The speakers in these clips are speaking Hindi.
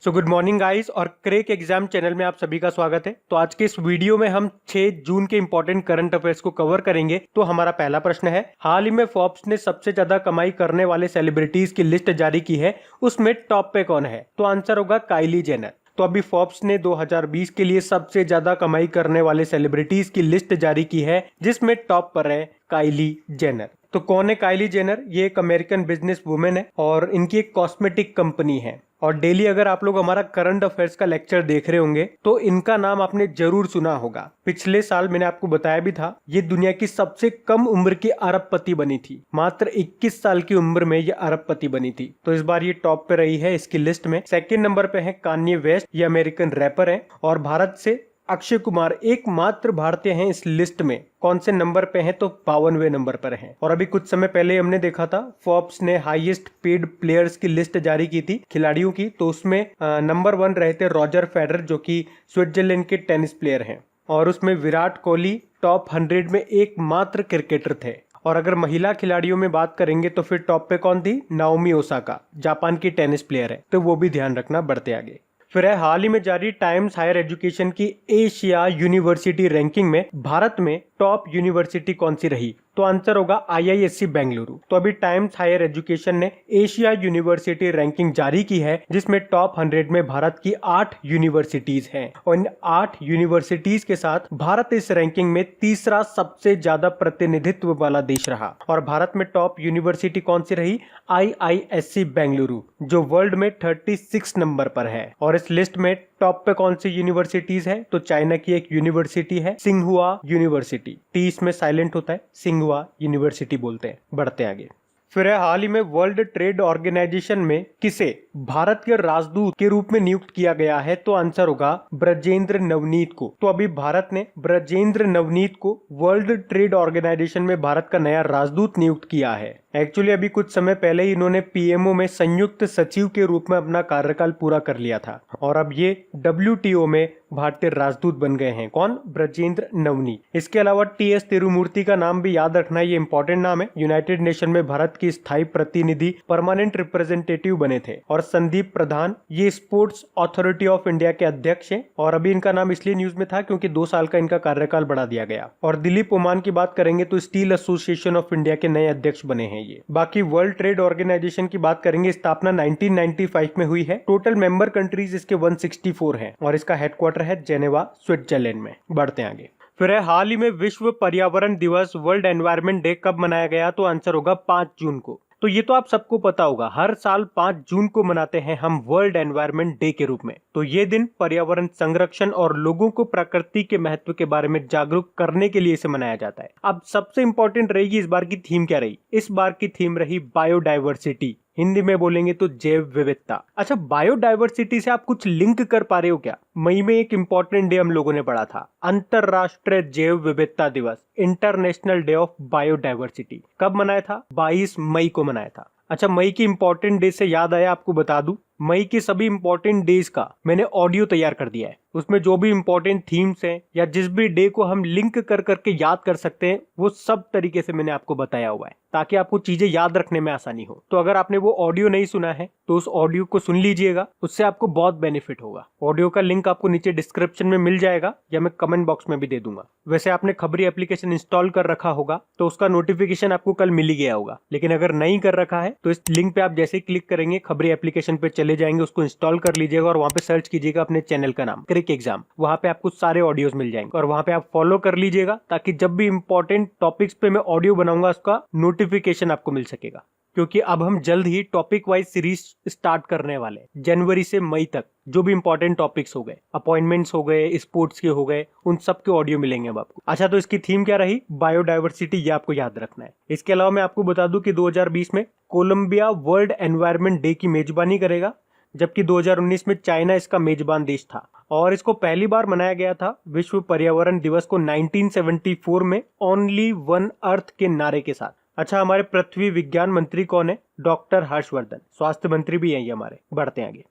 सो गुड मॉर्निंग गाइस और क्रेक एग्जाम चैनल में आप सभी का स्वागत है। तो आज के इस वीडियो में हम 6 जून के इंपॉर्टेंट करंट अफेयर्स को कवर करेंगे। तो हमारा पहला प्रश्न है, हाल ही में फोर्ब्स ने सबसे ज्यादा कमाई करने वाले सेलिब्रिटीज की लिस्ट जारी की है, उसमें टॉप पे कौन है? तो आंसर होगा काइली जेनर। तो अभी फोर्ब्स ने 2020 के लिए सबसे ज्यादा कमाई करने वाले सेलिब्रिटीज की लिस्ट जारी की है, जिसमें टॉप पर है काइली जेनर। तो कौन है काइली जेनर? ये एक अमेरिकन बिजनेस वुमेन है और इनकी एक कॉस्मेटिक कंपनी है। और डेली अगर आप लोग हमारा करंट अफेयर्स का लेक्चर देख रहे होंगे तो इनका नाम आपने जरूर सुना होगा। पिछले साल मैंने आपको बताया भी था, ये दुनिया की सबसे कम उम्र की अरबपति बनी थी। मात्र 21 साल की उम्र में ये अरबपति बनी थी। तो इस बार ये टॉप पे रही है इसकी लिस्ट में। सेकंड नंबर पे है कान्ये वेस्ट, ये अमेरिकन रैपर है। और भारत से अक्षय कुमार एकमात्र भारतीय हैं इस लिस्ट में। कौन से नंबर पे हैं? तो 52वें नंबर पर हैं। और अभी कुछ समय पहले हमने देखा था फोर्ब्स ने हाईएस्ट पेड प्लेयर्स की लिस्ट जारी की थी खिलाड़ियों की, तो उसमें नंबर 1 रहे थे रॉजर फेडरर, जो कि स्विट्जरलैंड के टेनिस प्लेयर हैं। और उसमें विराट कोहली टॉप 100 में एकमात्र क्रिकेटर थे। और अगर महिला खिलाड़ियों में बात करेंगे तो फिर टॉप पे कौन थी? नाओमी ओसाका, जापान की टेनिस प्लेयर है। तो वो भी ध्यान रखना बढ़ते आगे। फिर है हाल ही में जारी टाइम्स हायर एजुकेशन की एशिया यूनिवर्सिटी रैंकिंग में भारत में टॉप यूनिवर्सिटी कौन सी रही? तो आंसर होगा IISc बेंगलुरु। तो अभी टाइम्स हायर एजुकेशन ने एशिया यूनिवर्सिटी रैंकिंग जारी की है, जिसमें टॉप 100 में भारत की 8 यूनिवर्सिटीज हैं। और इन 8 यूनिवर्सिटीज के साथ भारत इस रैंकिंग में तीसरा सबसे ज्यादा प्रतिनिधित्व वाला देश रहा। और भारत में टॉप यूनिवर्सिटी कौन सी रही? IISc बेंगलुरु, जो वर्ल्ड में 36 नंबर पर है। और इस लिस्ट में टॉप पे कौन सी यूनिवर्सिटीज है? तो चाइना की एक यूनिवर्सिटी है सिंघुआ यूनिवर्सिटी, टी इसमें साइलेंट होता है, सिंघुआ यूनिवर्सिटी बोलते हैं। बढ़ते आगे। फिर है हाल ही में वर्ल्ड ट्रेड ऑर्गेनाइजेशन में किसे भारत के राजदूत के रूप में नियुक्त किया गया है? तो आंसर होगा ब्रजेंद्र नवनीत को। तो अभी भारत ने ब्रजेंद्र नवनीत को वर्ल्ड ट्रेड ऑर्गेनाइजेशन में भारत का नया राजदूत नियुक्त किया है। एक्चुअली अभी कुछ समय पहले ही इन्होंने PMO में संयुक्त सचिव के रूप में अपना कार्यकाल पूरा कर लिया था। और अब ये WTO में भारतीय राजदूत बन गए हैं। कौन? ब्रजेंद्र नवनीत। इसके अलावा TS तिरुमूर्ति का नाम भी याद रखना, ये इंपॉर्टेंट नाम है। यूनाइटेड नेशन में भारत की स्थायी प्रतिनिधि परमानेंट रिप्रेजेंटेटिव बने थे। और संदीप प्रधान, ये स्पोर्ट्स अथॉरिटी ऑफ इंडिया के अध्यक्ष हैं। और अभी इनका नाम इसलिए न्यूज में था क्योंकि 2 साल का इनका कार्यकाल बढ़ा दिया गया। और दिलीप ओमान की बात करेंगे तो स्टील एसोसिएशन ऑफ इंडिया के नए अध्यक्ष बने हैं ये। बाकी वर्ल्ड ट्रेड ऑर्गेनाइजेशन की बात करेंगे, स्थापना 1995 में हुई है। टोटल मेंबर कंट्रीज इसके 164 हैं। और इसका हेडक्वार्टर है जेनेवा, स्विट्जरलैंड में। बढ़ते आगे। फिर है हाल ही में विश्व पर्यावरण दिवस वर्ल्ड एनवायरनमेंट डे कब मनाया गया? तो आंसर होगा 5 जून को। तो ये तो आप सबको पता होगा, हर साल 5 जून को मनाते हैं हम वर्ल्ड एनवायरनमेंट डे के रूप में। तो ये दिन पर्यावरण संरक्षण और लोगों को प्रकृति के महत्व के बारे में जागरूक करने के लिए इसे मनाया जाता है। अब सबसे इंपॉर्टेंट रहेगी इस बार की थीम क्या रही? इस बार की थीम रही बायोडाइवर्सिटी, हिंदी में बोलेंगे तो जैव विविधता। अच्छा, बायोडाइवर्सिटी से आप कुछ लिंक कर पा रहे हो क्या? मई में एक इंपॉर्टेंट डे हम लोगों ने पढ़ा था, अंतरराष्ट्रीय जैव विविधता दिवस, इंटरनेशनल डे ऑफ बायोडाइवर्सिटी। कब मनाया था? 22 मई को मनाया था। अच्छा, मई की इंपॉर्टेंट डे से याद आया आपको बता दूं, मई की सभी इंपॉर्टेंट डेज का मैंने ऑडियो तैयार कर दिया है। उसमें जो भी इंपॉर्टेंट थीम्स हैं या जिस भी डे को हम लिंक कर करके याद कर सकते हैं, वो सब तरीके से मैंने आपको बताया हुआ है, ताकि आपको चीजें याद रखने में आसानी हो। तो अगर आपने वो ऑडियो नहीं सुना है तो उस ऑडियो को सुन लीजिएगा, उससे आपको बहुत बेनिफिट होगा। ऑडियो का लिंक आपको नीचे डिस्क्रिप्शन में मिल जाएगा या मैं कमेंट बॉक्स में भी दे दूंगा। वैसे आपने खबरी एप्लीकेशन इंस्टॉल कर रखा होगा तो उसका नोटिफिकेशन आपको कल मिल ही गया होगा, लेकिन अगर नहीं कर रखा है तो इस लिंक पे आप जैसे ही क्लिक करेंगे खबरी एप्लीकेशन पे चले जाएंगे, उसको इंस्टॉल कर लीजिएगा और वहां पे सर्च कीजिएगा अपने चैनल का नाम क्रिक एग्जाम। वहां पे आपको सारे ऑडियोज मिल जाएंगे और वहां पे आप फॉलो कर लीजिएगा, ताकि जब भी इंपॉर्टेंट टॉपिक्स पे मैं ऑडियो बनाऊंगा उसका नोटिफिकेशन आपको मिल सकेगा। क्योंकि अब हम जल्द ही टॉपिक वाइज सीरीज स्टार्ट करने वाले हैं। जनवरी से मई तक जो भी इंपॉर्टेंट टॉपिक्स हो गए, अपॉइंटमेंट्स हो गए, स्पोर्ट्स के हो गए, उन सब के ऑडियो मिलेंगे अब आपको। अच्छा, तो इसकी थीम क्या रही? बायोडाइवर्सिटी, ये आपको याद रखना है। इसके अलावा मैं आपको बता दूं कि 2020 में कोलंबिया वर्ल्ड एनवायरनमेंट डे की मेजबानी करेगा, जबकि 2019 में चाइना इसका मेजबान देश था। और इसको पहली बार मनाया गया था विश्व पर्यावरण दिवस को 1974 में, ओनली वन अर्थ के नारे के साथ। अच्छा, हमारे पृथ्वी विज्ञान मंत्री कौन है? डॉक्टर हर्षवर्धन। स्वास्थ्य मंत्री भी हैं ये हमारे। बढ़ते हैं आगे।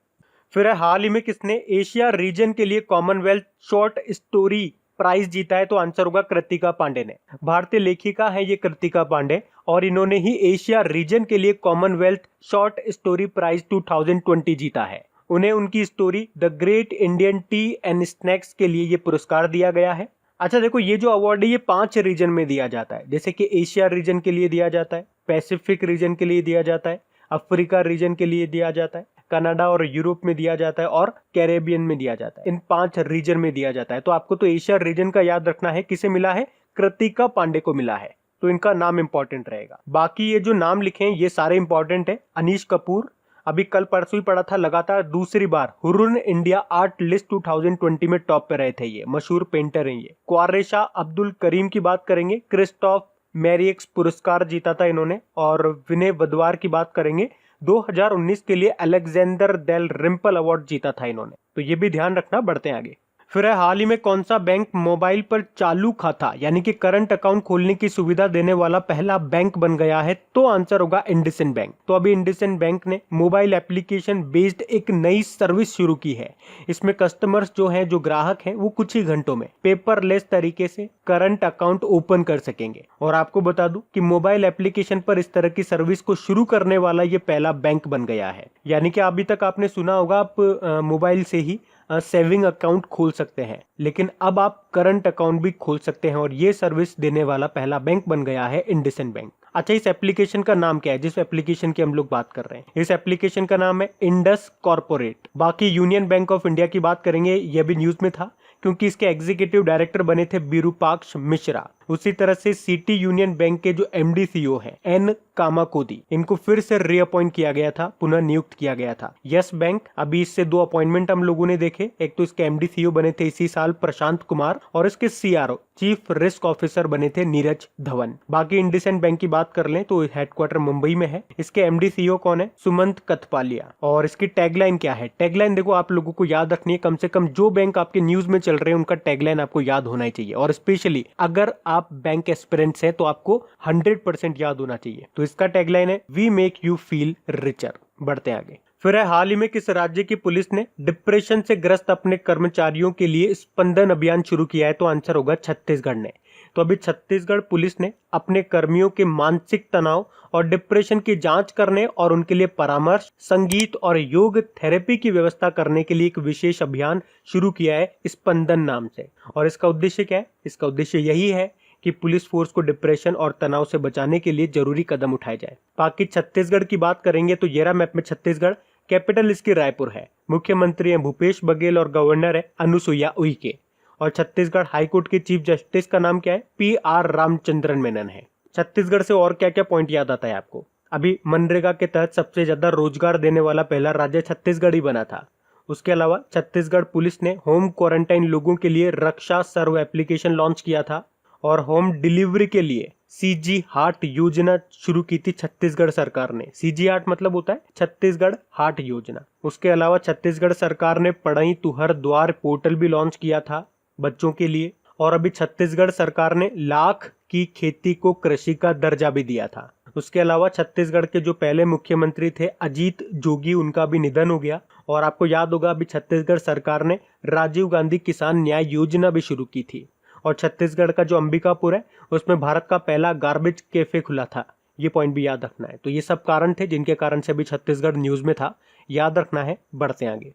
फिर है हाल ही में किसने एशिया रीजन के लिए कॉमनवेल्थ शॉर्ट स्टोरी प्राइज जीता है? तो आंसर होगा कृतिका पांडे ने। भारतीय लेखिका है ये कृतिका पांडे और इन्होंने ही एशिया रीजन के लिए कॉमनवेल्थ शॉर्ट स्टोरी प्राइज 2020 जीता है। उन्हें उनकी story the great Indian T and snacks के लिए ये पुरस्कार दिया गया है। अच्छा देखो, ये जो अवार्ड है ये 5 रीजन में दिया जाता है, जैसे कि एशिया रीजन के लिए दिया जाता है, पैसिफिक रीजन के लिए दिया जाता है, अफ्रीका रीजन के लिए दिया जाता है, कनाडा और यूरोप में दिया जाता है और कैरेबियन में दिया जाता है। इन 5 रीजन में दिया जाता है। तो आपको तो एशिया रीजन का याद रखना है, किसे मिला है, कृतिका पांडे को मिला है, तो इनका नाम इंपॉर्टेंट रहेगा। बाकी ये जो नाम लिखे हैं ये सारे इंपॉर्टेंट है। अनीश कपूर अभी कल परसों ही पढ़ा था, लगातार दूसरी बार हुर्रन इंडिया आर्ट लिस्ट 2020 में टॉप पे रहे थे। ये मशहूर पेंटर हैं। ये क्वारेशा अब्दुल करीम की बात करेंगे, क्रिस्टोफ मैरियक्स पुरस्कार जीता था इन्होंने। और विनय वदवार की बात करेंगे, 2019 के लिए अलेक्जेंडर डेल रिम्पल अवार्ड जीता था इन्होंने, तो ये भी ध्यान रखना। बढ़ते हैं आगे। फिर है, हाल ही में कौन सा बैंक मोबाइल पर चालू खाता यानी कि करंट अकाउंट खोलने की सुविधा देने वाला पहला बैंक बन गया है? तो आंसर होगा इंडसइंड बैंक। तो अभी इंडसइंड बैंक ने मोबाइल एप्लीकेशन बेस्ड एक नई सर्विस शुरू की है। इसमें कस्टमर्स जो हैं, जो ग्राहक हैं, वो कुछ ही घंटों में पेपरलेस तरीके से करंट अकाउंट ओपन कर सकेंगे। और आपको बता दूं कि मोबाइल एप्लीकेशन पर इस तरह की सर्विस को शुरू करने वाला ये पहला बैंक बन गया है। यानी कि अभी तक आपने सुना होगा आप मोबाइल से ही सेविंग अकाउंट खोल सकते हैं, लेकिन अब आप करंट अकाउंट भी खोल सकते हैं और ये सर्विस देने वाला पहला बैंक बन गया है इंडसइंड बैंक। अच्छा, इस एप्लीकेशन का नाम क्या है जिस एप्लीकेशन की हम लोग बात कर रहे हैं? इस एप्लीकेशन का नाम है इंडस कॉर्पोरेट। बाकी यूनियन बैंक ऑफ इंडिया की बात करेंगे, यह भी न्यूज में था क्योंकि इसके एग्जीक्यूटिव डायरेक्टर बने थे विरूपाक्ष मिश्रा। उसी तरह से सिटी यूनियन बैंक के जो एमडी सीईओ हैं एन कामाकोदी, इनको फिर से रीअपॉइंट किया गया था, पुनः नियुक्त किया गया था। यस बैंक, अभी इससे 2 अपॉइंटमेंट हम लोगों ने देखे। एक तो इसके एमडी सीईओ बने थे इसी साल प्रशांत कुमार, और इसके सीआरओ चीफ रिस्क ऑफिसर बने थे नीरज धवन। बाकी इंडसइंड बैंक की बात कर लें तो हेडक्वार्टर मुंबई में है। इसके एमडी सीईओ कौन है? सुमंत कथपालिया। और इसकी टैगलाइन क्या है? टैगलाइन देखो आप लोगों को याद रखनी है, कम से कम जो बैंक आपके न्यूज में चल रहे हैं उनका टैगलाइन आपको याद होना ही चाहिए। और स्पेशली अगर आप बैंक एस्पिरेंट्स हैं तो आपको 100% याद होना चाहिए। तो इसका टैगलाइन है we make you feel richer. बढ़ते आगे। फिर है, हाल ही में किस राज्य की पुलिस ने डिप्रेशन से ग्रस्त अपने कर्मचारियों के लिए स्पंदन अभियान शुरू किया है? तो आंसर होगा छत्तीसगढ़ ने। तो अभी छत्तीसगढ़ पुलिस ने अपने कर्मियों के मानसिक तनाव और डिप्रेशन की जांच करने और उनके लिए परामर्श, संगीत और योग थेरेपी की व्यवस्था करने के लिए एक विशेष अभियान शुरू किया है स्पंदन नाम से। और इसका उद्देश्य क्या है? इसका उद्देश्य यही है कि पुलिस फोर्स को डिप्रेशन और तनाव से बचाने के लिए जरूरी कदम उठाए जाए। बाकी छत्तीसगढ़ की बात करेंगे तो येरा मैप में छत्तीसगढ़, कैपिटल इसकी रायपुर है, मुख्यमंत्री है भूपेश बघेल और गवर्नर है अनुसुईया उइके। और छत्तीसगढ़ हाईकोर्ट के चीफ जस्टिस का नाम क्या है? PR रामचंद्रन मेनन है। छत्तीसगढ़ से और क्या क्या पॉइंट याद आता है आपको? अभी मनरेगा के तहत सबसे ज्यादा रोजगार देने वाला पहला राज्य छत्तीसगढ़ ही बना था। उसके अलावा छत्तीसगढ़ पुलिस ने होम क्वारंटाइन लोगों के लिए रक्षा सर्व एप्लीकेशन लॉन्च किया था और होम डिलीवरी के लिए CG हार्ट योजना शुरू की थी छत्तीसगढ़ सरकार ने। CG हार्ट मतलब होता है छत्तीसगढ़ हार्ट योजना। उसके अलावा छत्तीसगढ़ सरकार ने पढ़ई तुहर द्वार पोर्टल भी लॉन्च किया था बच्चों के लिए। और अभी छत्तीसगढ़ सरकार ने लाख की खेती को कृषि का दर्जा भी दिया था। उसके अलावा छत्तीसगढ़ के जो पहले मुख्यमंत्री थे अजीत जोगी, उनका भी निधन हो गया। और आपको याद होगा अभी छत्तीसगढ़ सरकार ने राजीव गांधी किसान न्याय योजना भी शुरू की थी। और छत्तीसगढ़ का जो अंबिकापुर है उसमें भारत का पहला गार्बेज कैफे खुला था। ये पॉइंट भी याद रखना है। तो ये सब कारण थे जिनके कारण से भी छत्तीसगढ़ न्यूज में था, याद रखना है। बढ़ते आगे।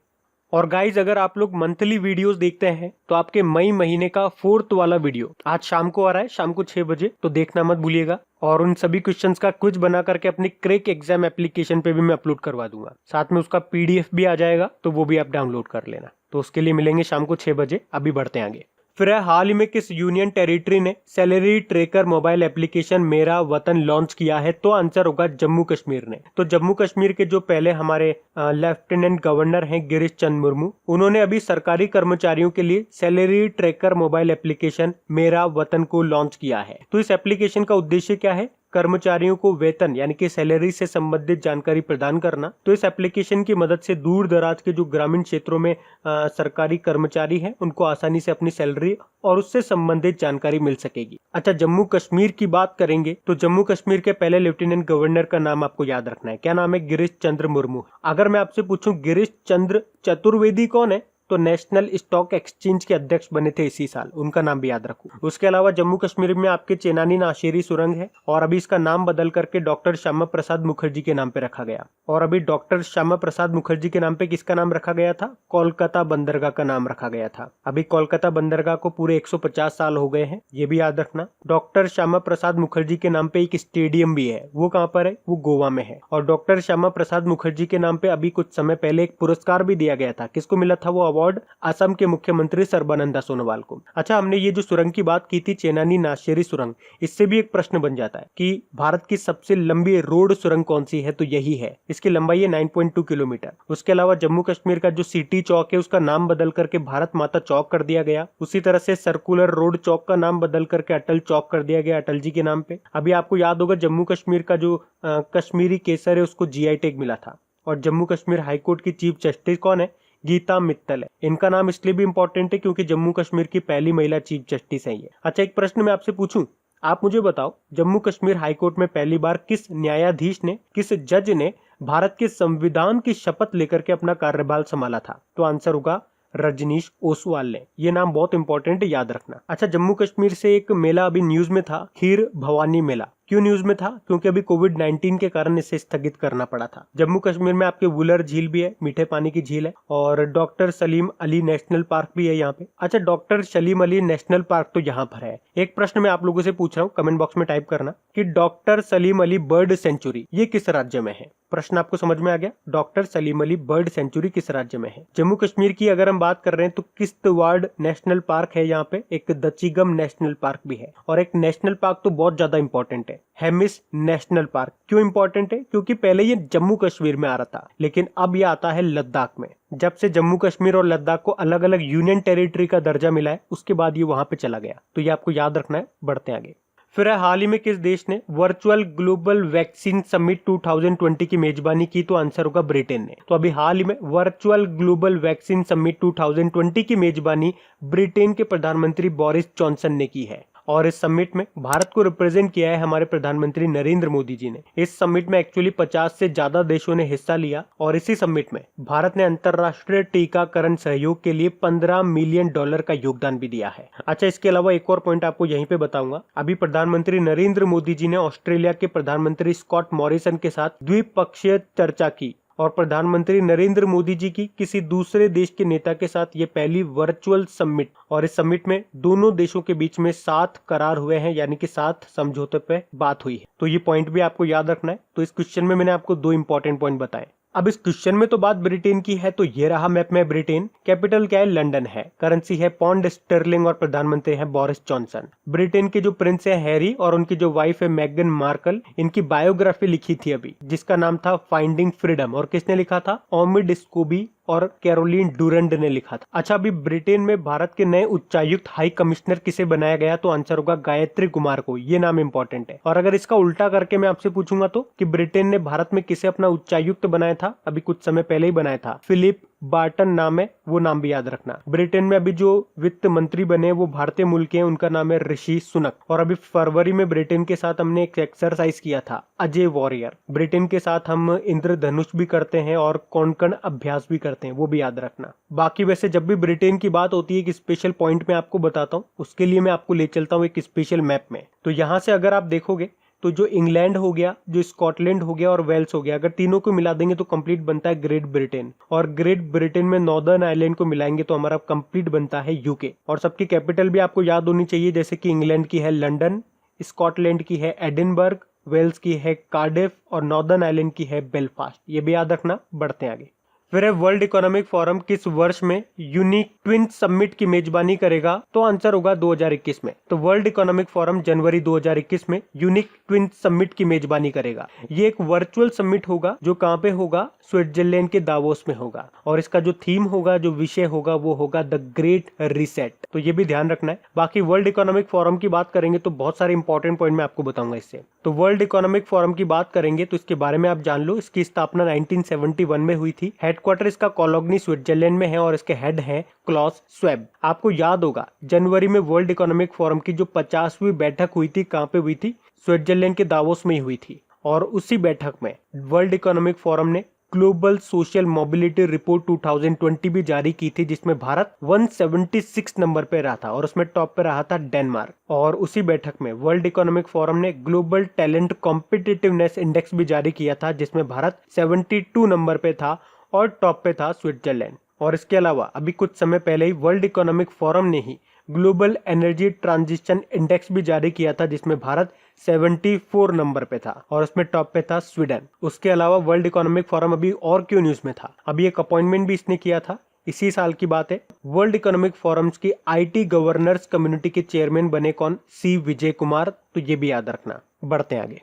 और गाइज, अगर आप लोग मंथली वीडियोस देखते हैं तो आपके मई महीने का 4th वाला वीडियो आज शाम को आ रहा है, शाम को 6 बजे, तो देखना मत भूलिएगा। और उन सभी क्वेश्चंस का क्विज बना करके अपनी क्रैक एग्जाम एप्लीकेशन पे भी मैं अपलोड करवा दूंगा। साथ में उसका PDF भी आ जाएगा, तो वो भी आप डाउनलोड कर लेना। तो उसके लिए मिलेंगे शाम को 6 बजे। अभी बढ़ते हैं आगे। फिर हाल ही में किस यूनियन टेरिटरी ने सैलरी ट्रैकर मोबाइल एप्लीकेशन मेरा वतन लॉन्च किया है? तो आंसर होगा जम्मू कश्मीर ने। तो जम्मू कश्मीर के जो पहले हमारे लेफ्टिनेंट गवर्नर हैं गिरीश चंद्र मुर्मू, उन्होंने अभी सरकारी कर्मचारियों के लिए सैलरी ट्रैकर मोबाइल एप्लीकेशन मेरा वतन को लॉन्च किया है। तो इस एप्लीकेशन का उद्देश्य क्या है? कर्मचारियों को वेतन यानी कि सैलरी से संबंधित जानकारी प्रदान करना। तो इस एप्लीकेशन की मदद से दूर दराज के जो ग्रामीण क्षेत्रों में सरकारी कर्मचारी हैं उनको आसानी से अपनी सैलरी और उससे संबंधित जानकारी मिल सकेगी। अच्छा, जम्मू कश्मीर की बात करेंगे तो जम्मू कश्मीर के पहले लेफ्टिनेंट गवर्नर का नाम आपको याद रखना है। क्या नाम है? गिरीश चंद्र मुर्मू। अगर मैं आपसे पूछूं गिरीश चंद्र चतुर्वेदी कौन है, तो नेशनल स्टॉक एक्सचेंज के अध्यक्ष बने थे इसी साल, उनका नाम भी याद रखो। उसके अलावा जम्मू कश्मीर में आपके चेनानी नाशेरी सुरंग है और अभी इसका नाम बदल करके डॉक्टर श्यामा प्रसाद मुखर्जी के नाम पे रखा गया। और अभी डॉक्टर श्यामा प्रसाद मुखर्जी के नाम पे किसका नाम रखा गया था? कोलकाता बंदरगाह का नाम रखा गया था। अभी कोलकाता बंदरगाह को पूरे 150 साल हो गए हैं, ये भी याद रखना। डॉक्टर श्यामा प्रसाद मुखर्जी के नाम पे एक स्टेडियम भी है, वो कहाँ पर है? वो गोवा में है। और डॉक्टर श्यामा प्रसाद मुखर्जी के नाम पे अभी कुछ समय पहले एक पुरस्कार भी दिया गया था। किसको मिला था वो अवार्ड? असम के मुख्यमंत्री सर्बानंद सोनोवाल को। अच्छा, हमने ये जो सुरंग की बात की थी, चेनानी नाशेरी सुरंग, इससे भी एक प्रश्न बन जाता है कि भारत की सबसे लंबी रोड सुरंग कौन सी है? तो यही है, इसकी लंबाई है 9.2 किलोमीटर। उसके अलावा जम्मू कश्मीर का जो सिटी चौक है उसका नाम बदल करके भारत माता चौक कर दिया गया। उसी तरह से सर्कुलर रोड चौक का नाम बदल करके अटल चौक कर दिया गया, अटल जी के नाम पे। अभी आपको याद होगा जम्मू कश्मीर का जो कश्मीरी केसर है उसको जीआई टैग मिला था। और जम्मू कश्मीर हाईकोर्ट की चीफ जस्टिस कौन है? गीता मित्तल है। इनका नाम इसलिए भी इंपॉर्टेंट है क्योंकि जम्मू कश्मीर की पहली महिला चीफ जस्टिस है ये। अच्छा, एक प्रश्न मैं आपसे पूछूं, आप मुझे बताओ, जम्मू कश्मीर हाईकोर्ट में पहली बार किस न्यायाधीश ने, किस जज ने भारत के संविधान की शपथ लेकर के अपना कार्यभार संभाला था? तो आंसर होगा रजनीश ओसवाल ने। ये नाम बहुत इंपॉर्टेंट है, याद रखना। अच्छा, जम्मू कश्मीर से एक मेला अभी न्यूज में था, खीर भवानी मेला। क्यों न्यूज में था? क्योंकि अभी कोविड-19 के कारण इसे स्थगित करना पड़ा था। जम्मू कश्मीर में आपके वुलर झील भी है, मीठे पानी की झील है, और doctor Salim Ali national park भी है यहाँ पे। अच्छा, doctor Salim Ali national park तो यहाँ पर है। एक प्रश्न मैं आप लोगों से पूछ रहा हूँ, कमेंट बॉक्स में टाइप करना कि doctor Salim Ali bird sanctuary ये किस राज्य में है? प्रश्न आपको समझ में आ गया? Doctor Salim Ali bird sanctuary किस राज्य में है? जम्मू कश्मीर की अगर हम बात कर रहे हैं तो किश्तवाड़ नेशनल पार्क है यहाँ पे, एक दचीगम नेशनल पार्क भी है, और एक नेशनल पार्क तो बहुत ज्यादा इंपॉर्टेंट है, हेमिस नेशनल पार्क। क्यों इंपॉर्टेंट है? क्योंकि पहले ये जम्मू कश्मीर में आ रहा था, लेकिन अब ये आता है लद्दाख में। जब से जम्मू कश्मीर और लद्दाख को अलग अलग यूनियन टेरिटरी का दर्जा मिला है, उसके बाद ये वहां पे चला गया। तो ये आपको याद रखना है। बढ़ते आगे। फिर हाल ही में किस देश ने वर्चुअल ग्लोबल वैक्सीन समिट 2020 की मेजबानी की? तो आंसर होगा ब्रिटेन ने। तो अभी हाल ही में वर्चुअल ग्लोबल वैक्सीन समिट 2020 की मेजबानी ब्रिटेन के प्रधानमंत्री बोरिस जॉनसन ने की है। और इस समिट में भारत को रिप्रेजेंट किया है हमारे प्रधानमंत्री नरेंद्र मोदी जी ने। इस समिट में एक्चुअली 50 से ज्यादा देशों ने हिस्सा लिया, और इसी समिट में भारत ने अंतरराष्ट्रीय टीकाकरण सहयोग के लिए $15 मिलियन का योगदान भी दिया है। अच्छा, इसके अलावा एक और पॉइंट आपको यहीं पे बताऊंगा। अभी प्रधानमंत्री नरेंद्र मोदी जी ने ऑस्ट्रेलिया के प्रधानमंत्री स्कॉट मॉरिसन के साथ द्विपक्षीय चर्चा की, और प्रधानमंत्री नरेंद्र मोदी जी की किसी दूसरे देश के नेता के साथ ये पहली वर्चुअल समिट, और इस समिट में दोनों देशों के बीच में 7 करार हुए हैं, यानी कि 7 समझौते पे बात हुई है। तो ये पॉइंट भी आपको याद रखना है। तो इस क्वेश्चन में मैंने आपको 2 इंपॉर्टेंट पॉइंट बताए। अब इस क्वेश्चन में तो बात ब्रिटेन की है, तो ये रहा मैप में ब्रिटेन। कैपिटल क्या है? लंदन है। करेंसी है पॉन्ड स्टर्लिंग, और प्रधानमंत्री है बोरिस जॉनसन। ब्रिटेन के जो प्रिंस है हैरी और उनकी जो वाइफ है मेगन मार्कल, इनकी बायोग्राफी लिखी थी अभी, जिसका नाम था फाइंडिंग फ्रीडम। और किसने लिखा था? ओमिड स्कोबी और कैरोलिन डूरंड ने लिखा था। अच्छा, अभी ब्रिटेन में भारत के नए उच्चायुक्त हाई कमिश्नर किसे बनाया गया? तो आंसर होगा गायत्री कुमार को। ये नाम इंपॉर्टेंट है। और अगर इसका उल्टा करके मैं आपसे पूछूंगा तो कि ब्रिटेन ने भारत में किसे अपना उच्चायुक्त बनाया था? अभी कुछ समय पहले ही बनाया था, फिलिप बार्टन नाम है, वो नाम भी याद रखना। ब्रिटेन में अभी जो वित्त मंत्री बने वो भारतीय मूल के हैं, उनका नाम है ऋषि सुनक। और अभी फरवरी में ब्रिटेन के साथ हमने एक एक्सरसाइज किया था, अजय वॉरियर। ब्रिटेन के साथ हम इंद्रधनुष भी करते हैं और कोंकण अभ्यास भी करते हैं, वो भी याद रखना। बाकी वैसे जब भी ब्रिटेन की बात होती है एक स्पेशल पॉइंट में आपको बताता हूँ, उसके लिए मैं आपको ले चलता हूँ एक स्पेशल मैप में। तो यहाँ से अगर आप देखोगे तो जो इंग्लैंड हो गया, जो स्कॉटलैंड हो गया और वेल्स हो गया, अगर तीनों को मिला देंगे तो कंप्लीट बनता है ग्रेट ब्रिटेन। और ग्रेट ब्रिटेन में नॉर्दर्न आयरलैंड को मिलाएंगे तो हमारा कंप्लीट बनता है यूके। और सबकी कैपिटल भी आपको याद होनी चाहिए, जैसे कि इंग्लैंड की है लंदन, स्कॉटलैंड की है एडिनबर्ग, वेल्स की है कार्डिफ और नॉर्दर्न आयरलैंड की है बेलफास्ट। ये भी याद रखना। बढ़ते आगे। फिर है वर्ल्ड इकोनॉमिक फोरम किस वर्ष में यूनिक ट्विन समिट की मेजबानी करेगा? तो आंसर होगा 2021 में। तो वर्ल्ड इकोनॉमिक फोरम जनवरी 2021 में यूनिक ट्विन समिट की मेजबानी करेगा। ये एक वर्चुअल समिट होगा जो कहां पे होगा? स्विट्जरलैंड के दावोस में होगा। और इसका जो थीम होगा, जो विषय होगा, वो होगा द ग्रेट रीसेट। तो ये भी ध्यान रखना है। बाकी वर्ल्ड इकोनॉमिक फोरम की बात करेंगे तो बहुत सारे इंपॉर्टेंट पॉइंट मैं आपको बताऊंगा इससे। तो वर्ल्ड इकोनॉमिक फोरम की बात करेंगे तो इसके बारे में आप जान लो। इसकी स्थापना 1971 में हुई थी। हेडक्वार्टर इसका कोलोग्नी स्विट्जरलैंड में है और इसके हेड है क्लॉस स्वेब। आपको याद होगा जनवरी में वर्ल्ड इकोनॉमिक फोरम की जो 50वीं बैठक हुई थी, कहां पे हुई थी? स्विट्जरलैंड के दावोस में ही हुई थी। और उसी बैठक में वर्ल्ड इकोनॉमिक फोरम ने ग्लोबल सोशल मोबिलिटी रिपोर्ट 2020 भी जारी की थी, जिसमें भारत 176 नंबर पे रहा था और उसमें टॉप पे रहा था डेनमार्क। और उसी बैठक में वर्ल्ड इकोनॉमिक फोरम ने ग्लोबल टैलेंट कॉम्पिटिटिवनेस इंडेक्स भी जारी किया था, जिसमें भारत 72 नंबर पे था और टॉप पे था स्विट्जरलैंड। और इसके अलावा अभी कुछ समय पहले ही वर्ल्ड इकोनॉमिक फोरम ने ही ग्लोबल एनर्जी ट्रांजिशन इंडेक्स भी जारी किया था, जिसमें भारत 74 नंबर पे था और उसमें टॉप पे था स्वीडन। उसके अलावा वर्ल्ड इकोनॉमिक फोरम अभी और क्यों न्यूज में था, अभी एक अपॉइंटमेंट भी इसने किया था, इसी साल की बात है। वर्ल्ड इकोनॉमिक फोरम्स की आईटी गवर्नर्स कम्युनिटी के चेयरमैन बने कौन? सी विजय कुमार। तो ये भी याद रखना। बढ़ते आगे।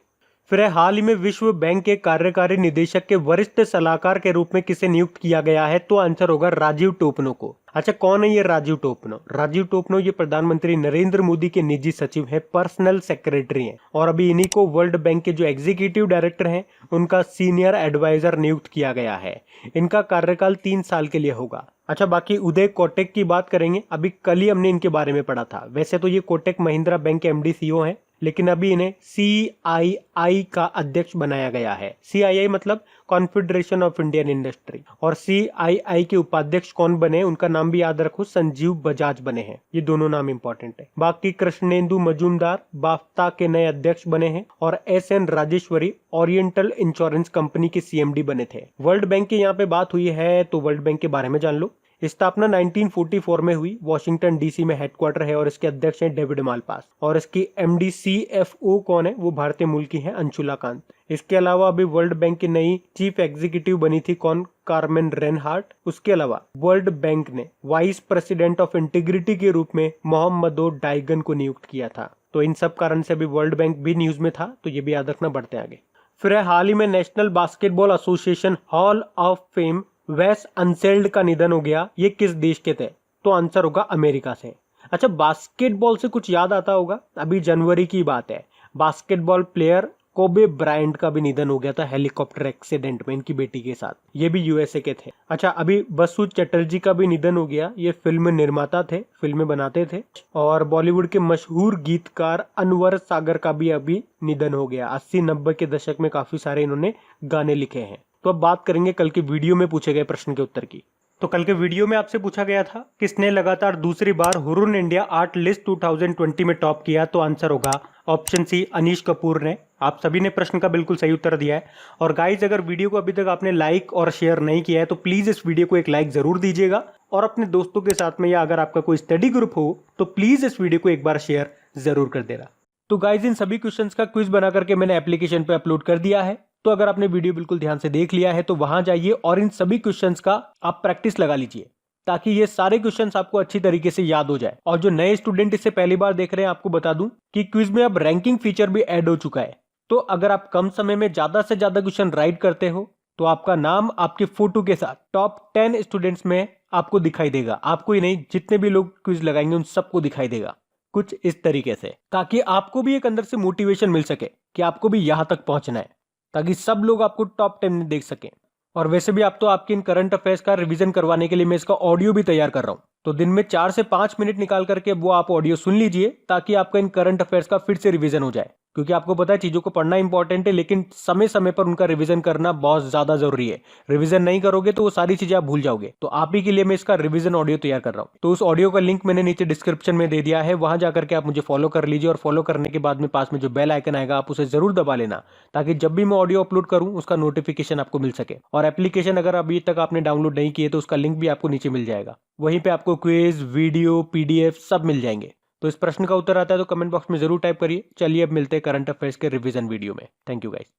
फिर हाल ही में विश्व बैंक के कार्यकारी निदेशक के वरिष्ठ सलाहकार के रूप में किसे नियुक्त किया गया है? तो आंसर होगा राजीव टोपनो को। अच्छा, कौन है ये राजीव टोपनो? राजीव टोपनो ये प्रधानमंत्री नरेंद्र मोदी के निजी सचिव है, पर्सनल सेक्रेटरी हैं और अभी इन्हीं को वर्ल्ड बैंक के जो एग्जीक्यूटिव डायरेक्टर हैं उनका सीनियर एडवाइजर नियुक्त किया गया है। इनका कार्यकाल 3 साल के लिए होगा। अच्छा, बाकी उदय कोटक की बात करेंगे। अभी कल ही हमने इनके बारे में पढ़ा था। वैसे तो ये कोटक महिंद्रा बैंक के एमडी सीईओ हैं, लेकिन अभी इन्हें CII का अध्यक्ष बनाया गया है। CII मतलब कॉन्फेडरेशन ऑफ इंडियन इंडस्ट्री। और CII के उपाध्यक्ष कौन बने? उनका नाम भी याद रखो, संजीव बजाज बने हैं। ये दोनों नाम इंपॉर्टेंट है। बाकी कृष्णेंदु मजूमदार बाफ्ता के नए अध्यक्ष बने हैं और SN Rajeshwari oriental insurance company के CMD बने थे। वर्ल्ड बैंक की यहाँ पे बात हुई है तो वर्ल्ड बैंक के बारे में जान लो। स्थापना 1944 में हुई, वॉशिंगटन DC में हेडक्वार्टर है और इसके अध्यक्ष हैं डेविड मालपास। और इसकी MD CFO कौन है? वो भारतीय मूल की है, अंशुला कांत। इसके अलावा अभी वर्ल्ड बैंक की नई चीफ एग्जीक्यूटिव बनी थी कौन? Carmen Reinhart. उसके अलावा वर्ल्ड बैंक ने वाइस प्रेसिडेंट ऑफ इंटीग्रिटी के रूप में मोहम्मदो डाइगन को नियुक्त किया था। तो इन सब कारण से अभी वर्ल्ड बैंक भी न्यूज में था, तो ये भी याद रखना। बढ़ते आगे। फिर हाल ही में national basketball association hall of fame वेस अनसेल्ड का निधन हो गया। ये किस देश के थे? तो आंसर होगा अमेरिका से। अच्छा, बास्केटबॉल से कुछ याद आता होगा, अभी जनवरी की बात है, बास्केटबॉल प्लेयर कोबे ब्रायंट का भी निधन हो गया था हेलीकॉप्टर एक्सीडेंट में इनकी बेटी के साथ। ये भी USA के थे। अच्छा, अभी बसु चटर्जी का भी निधन हो गया। ये फिल्म निर्माता थे, फिल्में बनाते थे। और बॉलीवुड के मशहूर गीतकार अनवर सागर का भी अभी निधन हो गया। 80-90 के दशक में काफी सारे इन्होंने गाने लिखे हैं। तो अब बात करेंगे कल के वीडियो में पूछे गए प्रश्न के उत्तर की। तो कल के वीडियो में आपसे पूछा गया था किसने लगातार दूसरी बार हुरुन इंडिया आर्ट लिस्ट 2020 में टॉप किया? तो आंसर होगा ऑप्शन सी, अनीश कपूर ने। आप सभी ने प्रश्न का बिल्कुल सही उत्तर दिया है। और गाइज, अगर वीडियो को अभी तक आपने लाइक और शेयर नहीं किया है तो प्लीज इस वीडियो को एक लाइक जरूर दीजिएगा और अपने दोस्तों के साथ में, या अगर आपका कोई स्टडी ग्रुप हो तो प्लीज इस वीडियो को एक बार शेयर जरूर कर देना। तो गाइज, इन सभी क्वेश्चंस का क्विज बना करके मैंने एप्लीकेशन पे अपलोड कर दिया है। तो अगर आपने वीडियो बिल्कुल ध्यान से देख लिया है तो वहां जाइए और इन सभी क्वेश्चंस का आप प्रैक्टिस लगा लीजिए, ताकि ये सारे क्वेश्चंस आपको अच्छी तरीके से याद हो जाए। और जो नए स्टूडेंट इससे पहली बार देख रहे हैं, आपको बता दूं कि क्विज में अब रैंकिंग फीचर भी ऐड हो चुका है। तो अगर आप कम समय में ज्यादा से ज्यादा क्वेश्चन राइट करते हो तो आपका नाम आपके फोटो के साथ टॉप 10 स्टूडेंट्स में आपको दिखाई देगा। आपको ही नहीं, जितने भी लोग क्विज लगाएंगे उन सबको दिखाई देगा कुछ इस तरीके से, ताकि आपको भी एक अंदर से मोटिवेशन मिल सके कि आपको भी यहां तक पहुंचना है, ताकि सब लोग आपको टॉप 10 में देख सकें। और वैसे भी आप तो आपके इन करंट अफेयर्स का रिवीजन करवाने के लिए मैं इसका ऑडियो भी तैयार कर रहा हूं। तो दिन में 4 से 5 मिनट निकाल करके वो आप ऑडियो सुन लीजिए, ताकि आपका इन करंट अफेयर्स का फिर से रिवीजन हो जाए। क्योंकि आपको पता है चीजों को पढ़ना इंपॉर्टेंट है, लेकिन समय समय पर उनका रिवीजन करना बहुत ज्यादा जरूरी है। रिवीजन नहीं करोगे तो वो सारी चीजें आप भूल जाओगे। तो आप ही के लिए मैं इसका रिवीजन ऑडियो तैयार कर रहा हूँ। तो उस ऑडियो का लिंक मैंने नीचे डिस्क्रिप्शन में दे दिया है, वहां जाकर के आप मुझे फॉलो कर लीजिए। और फॉलो करने के बाद में पास में जो बेल आइकन आएगा आप उसे जरूर दबा लेना, ताकि जब भी मैं ऑडियो अपलोड करूं उसका नोटिफिकेशन आपको मिल सके। और एप्लीकेशन अगर अभी तक आपने डाउनलोड नहीं किए तो उसका लिंक भी आपको नीचे मिल जाएगा। वहीं पे आपको क्विज, वीडियो, PDF सब मिल जाएंगे। तो इस प्रश्न का उत्तर आता है तो कमेंट बॉक्स में जरूर टाइप करिए। चलिए अब मिलते हैं करंट अफेयर्स के रिवीजन वीडियो में। Thank you guys.